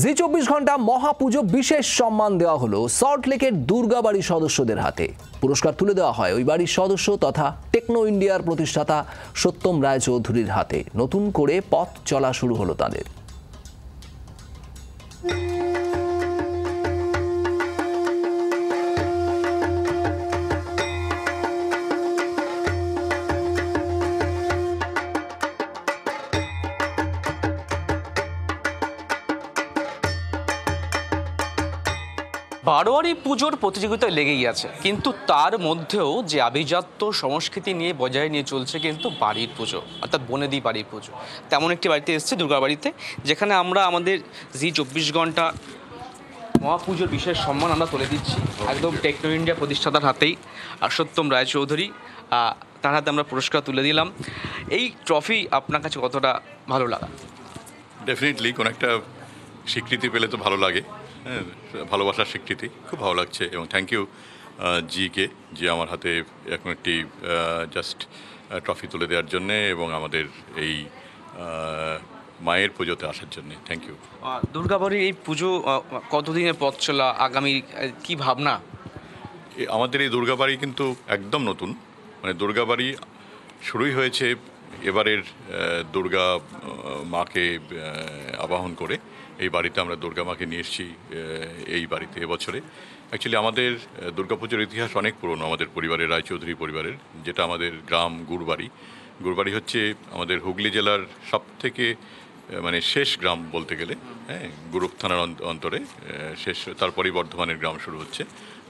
জি 24 ঘন্টা মহাপুজো বিশেষ সম্মান দেওয়া হলো সল্টলেকের দুর্গাবাড়ি সদস্যদের হাতে। পুরস্কার তুলে দেওয়া হয় ওই বাড়ির সদস্য তথা টেকনো ইন্ডিয়ার প্রতিষ্ঠাতা সত্যম রায়চৌধুরীর হাতে। নতুন করে পথ চলা শুরু হলো তাদের। বারোয়ারি পুজোর প্রতিযোগিতা লেগেই আছে, কিন্তু তার মধ্যেও যে আভিজাত্য সংস্কৃতি নিয়ে বজায় নিয়ে চলছে কিন্তু বাড়ির পুজো, অর্থাৎ বনেদি বাড়ির পুজো। তেমন একটি বাড়িতে এসেছে, দুর্গাবাড়িতে, যেখানে আমরা আমাদের জি 24 ঘন্টা মহাপুজোর বিশেষ সম্মান আমরা তুলে দিচ্ছি একদম টেকনো ইন্ডিয়া প্রতিষ্ঠাতার হাতেই, সত্যম রায়চৌধুরী, তার হাতে আমরা পুরস্কার তুলে দিলাম। এই ট্রফি আপনার কাছে কতটা ভালো লাগা? ডেফিনেটলি কোনো একটা স্বীকৃতি পেলে তো ভালো লাগে, হ্যাঁ, ভালোবাসার স্বীকৃতি, খুব ভালো লাগছে। এবং থ্যাংক ইউ জিকে, যে আমার হাতে এখন একটি জাস্ট ট্রফি তুলে দেওয়ার জন্যে এবং আমাদের এই মায়ের পুজোতে আসার জন্যে থ্যাংক ইউ। দুর্গাবাড়ির এই পুজো কতদিনের পথ চলা, আগামী কি ভাবনা? আমাদের এই দুর্গাবাড়ি কিন্তু একদম নতুন, মানে দুর্গাবাড়ি শুরুই হয়েছে এবারের দুর্গা মাকে আবাহন করে। এই বাড়িতে আমরা দুর্গা মাকে নিয়ে এসেছি এই বাড়িতে এবছরে। অ্যাকচুয়ালি আমাদের দুর্গাপুজোর ইতিহাস অনেক পুরনো আমাদের পরিবারের, রায়চৌধুরী পরিবারের, যেটা আমাদের গ্রাম গুড়বাড়ি। গুড়বাড়ি হচ্ছে আমাদের হুগলি জেলার সব থেকে মানে শেষ গ্রাম বলতে গেলে, হ্যাঁ, গুরুক থানার অন্তরে শেষ, তারপরেই বর্ধমানের গ্রাম শুরু হচ্ছে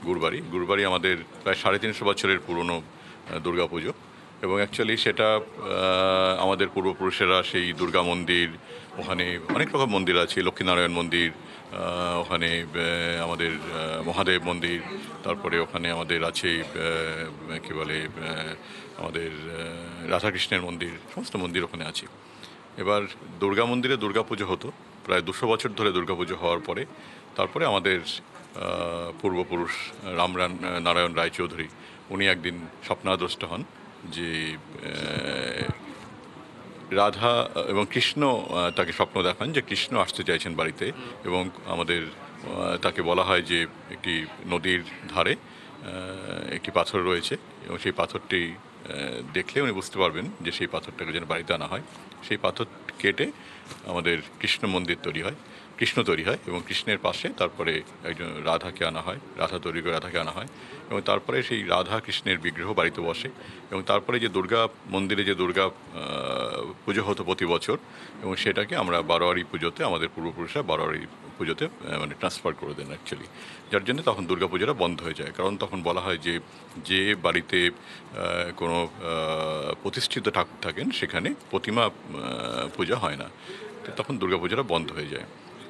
গুড়বাড়ি। গুড়বাড়ি আমাদের প্রায় 350 বছরের পুরনো দুর্গাপুজো। এবং অ্যাকচুয়ালি সেটা আমাদের পূর্বপুরুষেরা সেই দুর্গা মন্দির, ওখানে অনেক রকম মন্দির আছে, লক্ষ্মীনারায়ণ মন্দির, ওখানে আমাদের মহাদেব মন্দির, তারপরে ওখানে আমাদের আছে কী বলে আমাদের রাধাকৃষ্ণের মন্দির, সমস্ত মন্দির ওখানে আছে। এবার দুর্গা মন্দিরে দুর্গাপুজো হতো প্রায় 200 বছর ধরে। দুর্গাপুজো হওয়ার পরে তারপরে আমাদের পূর্বপুরুষ নারায়ণ রায়চৌধুরী উনি একদিন স্বপ্নাদ্রষ্ট হন যে রাধা এবং কৃষ্ণ তাকে স্বপ্ন দেখান যে কৃষ্ণ আসতে চাইছেন বাড়িতে। এবং আমাদের তাকে বলা হয় যে একটি নদীর ধারে একটি পাথর রয়েছে এবং সেই পাথরটি দেখলে উনি বুঝতে পারবেন যে সেই পাথরটাকে যেন বাড়িতে আনা হয়। সেই পাথর কেটে আমাদের কৃষ্ণ মন্দির তৈরি হয়, কৃষ্ণ তৈরি হয় এবং কৃষ্ণের পাশে তারপরে একজন রাধাকে আনা হয়, রাধা তৈরি করে রাধাকে আনা হয় এবং তারপরে সেই রাধা কৃষ্ণের বিগ্রহ বাড়িতে বসে। এবং তারপরে যে দুর্গা মন্দিরে যে দুর্গা পুজো হতো প্রতি বছর, এবং সেটাকে আমরা বারোয়ারি পুজোতে, আমাদের পূর্বপুরুষরা বারোয়ারি পুজোতে মানে ট্রান্সফার করে দেন অ্যাকচুয়ালি, যার জন্য তখন দুর্গা পুজোটা বন্ধ হয়ে যায়। কারণ তখন বলা হয় যে যে বাড়িতে কোনো প্রতিষ্ঠিত ঠাকুর থাকেন সেখানে প্রতিমা পূজা হয় না, তখন দুর্গা পুজোটা বন্ধ হয়ে যায়।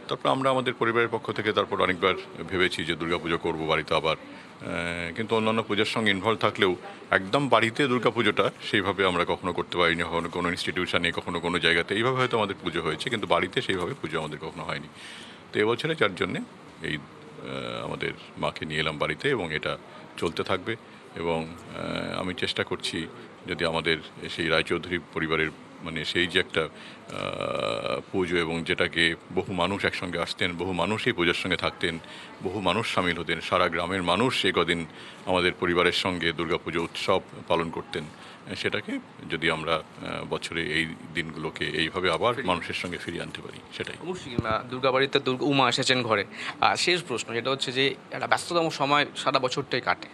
তারপর আমরা আমাদের পরিবারের পক্ষ থেকে তারপর অনেকবার ভেবেছি যে দুর্গাপুজো করবো বাড়িতে আবার, কিন্তু অন্যান্য পুজোর সঙ্গে ইনভলভ থাকলেও একদম বাড়িতে দুর্গাপুজোটা সেইভাবে আমরা কখনো করতে পারিনি। কখনো কোনো ইনস্টিটিউশনে, কখনো কোনো জায়গাতে এইভাবে হয়তো আমাদের পুজো হয়েছে, কিন্তু বাড়িতে সেইভাবে পুজো আমাদের কখনো হয়নি। তো এবছরে যার জন্যে এই আমাদের মাকে নিয়ে এলাম বাড়িতে এবং এটা চলতে থাকবে। এবং আমি চেষ্টা করছি যদি আমাদের সেই রায়চৌধুরী পরিবারের মানে সেই যে একটা পুজো, এবং যেটাকে বহু মানুষ একসঙ্গে আসতেন, বহু মানুষ এই পুজোর সঙ্গে থাকতেন, বহু মানুষ সামিল হতেন, সারা গ্রামের মানুষ এই কদিন আমাদের পরিবারের সঙ্গে দুর্গাপুজো উৎসব পালন করতেন, সেটাকে যদি আমরা বছরে এই দিনগুলোকে এইভাবে আবার মানুষের সঙ্গে ফিরিয়ে আনতে পারি, সেটাই। অবশ্যই দুর্গাবাড়িতে উমা এসেছেন ঘরে। শেষ প্রশ্ন যেটা হচ্ছে যে একটা ব্যস্ততম সময় সারা বছরটাই কাটে,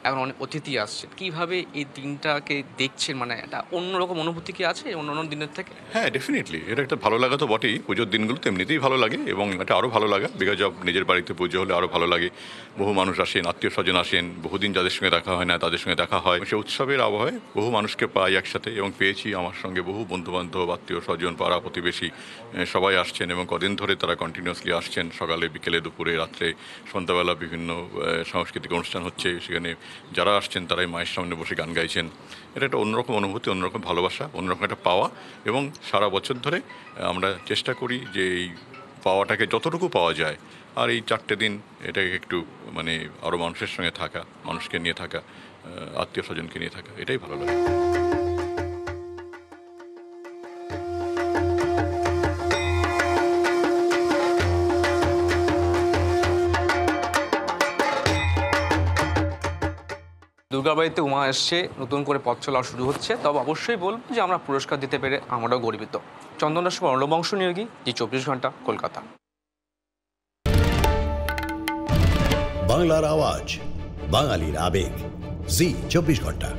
এখন অনেক অতিথি আসছে, কীভাবে এই দিনটাকে দেখছেন? মানে একটা অন্যরকম অনুভূতি কি আছে অন্য অন্য দিনের থেকে? হ্যাঁ, ডেফিনেটলি এটা একটা ভালো লাগা তো বটেই। পুজোর দিনগুলো তো এমনিতেই ভালো লাগে এবং এটা আরও ভালো লাগা বিকজ অফ নিজের বাড়িতে পুজো হলে আরও ভালো লাগে। বহু মানুষ আসেন, আত্মীয় স্বজন আসেন, বহুদিন যাদের সঙ্গে দেখা হয় না তাদের সঙ্গে দেখা হয়। সে উৎসবের আবহাওয়ায় বহু মানুষকে পাই একসাথে, এবং পেয়েছি আমার সঙ্গে বহু বন্ধুবান্ধব, আত্মীয় স্বজন, পাড়া প্রতিবেশী সবাই আসছেন এবং কদিন ধরে তারা কন্টিনিউয়াসলি আসছেন। সকালে, বিকেলে, দুপুরে, রাত্রে, সন্ধ্যাবেলা বিভিন্ন সাংস্কৃতিক অনুষ্ঠান হচ্ছে, সেখানে যারা আসছেন তারাই মায়ের সামনে বসে গান গাইছেন। এটা একটা অন্যরকম অনুভূতি, অন্যরকম ভালোবাসা, অন্যরকম একটা পাওয়া। এবং সারা বছর ধরে আমরা চেষ্টা করি যে এই পাওয়াটাকে যতটুকু পাওয়া যায়, আর এই 4টে দিন এটাকে একটু মানে আরও মানুষের সঙ্গে থাকা, মানুষকে নিয়ে থাকা, আত্মীয় স্বজনকে নিয়ে থাকা, এটাই ভালো লাগে। দুর্গাবাড়িতে উমা এসছে, নতুন করে পথ চলা শুরু হচ্ছে, তবে অবশ্যই বলবো যে আমরা পুরস্কার দিতে পেরে আমরাও গর্বিত। চন্দন দাস, বংশ নিয়োগী, জি 24 ঘন্টা, কলকাতা। বাংলার আওয়াজ, বাঙালির আবেগ, জি 24 ঘন্টা।